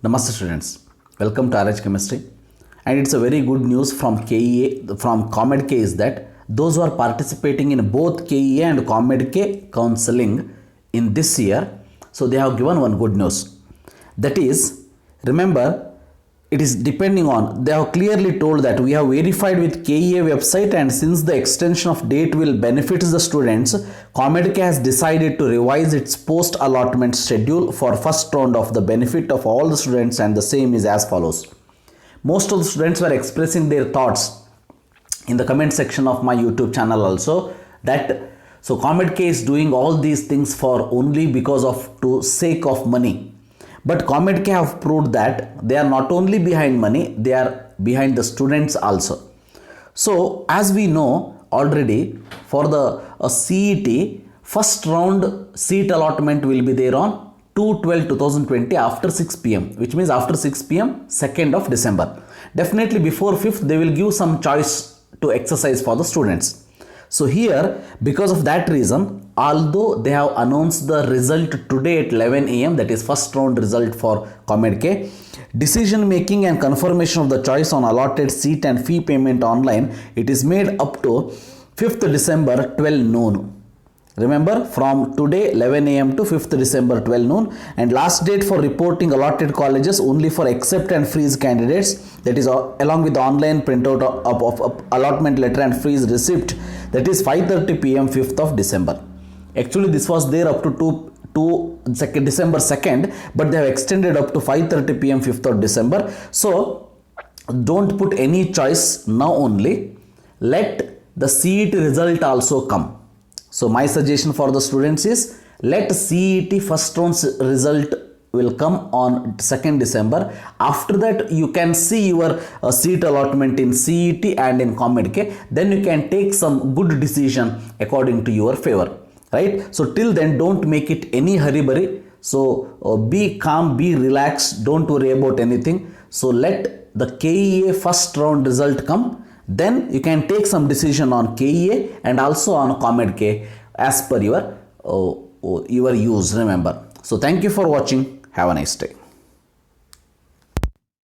Namaste students, welcome to RHchemistry, and it's a very good news from Comedk is that those who are participating in both KEA and Comedk Counselling in this year, so they have given one good news. That is, remember, it is depending on, they have clearly told that we have verified with KEA website, and since the extension of date will benefit the students, Comedk has decided to revise its post allotment schedule for first round of the benefit of all the students, and the same is as follows. Most of the students were expressing their thoughts in the comment section of my YouTube channel also that so Comedk is doing all these things for only because of to sake of money. But Comedk have proved that they are not only behind money, they are behind the students also. So as we know already, for the CET, first round seat allotment will be there on 2/12/2020 after 6 p.m. which means after 6 p.m. 2nd of December. Definitely before 5th they will give some choice to exercise for the students. So here, because of that reason, although they have announced the result today at 11 a.m. that is first round result for Comedk, decision making and confirmation of the choice on allotted seat and fee payment online, it is made up to 5th December 12 noon. Remember, from today 11 a.m. to 5th December 12 noon, and last date for reporting allotted colleges only for accept and freeze candidates, that is along with the online printout of allotment letter and freeze receipt, that is 5:30 p.m. 5th of December. Actually this was there up to December 2nd, but they have extended up to 5:30 p.m. 5th of December. So don't put any choice now only, let the CET result also come. So my suggestion for the students is, let CET first round result will come on 2nd December. After that you can see your seat allotment in CET and in Comedk. Then you can take some good decision according to your favor, right? So till then don't make it any hurry. So be calm, be relaxed, don't worry about anything. So let the KEA first round result come. Then you can take some decision on KEA and also on Comedk as per your use, remember. So thank you for watching. Have a nice day.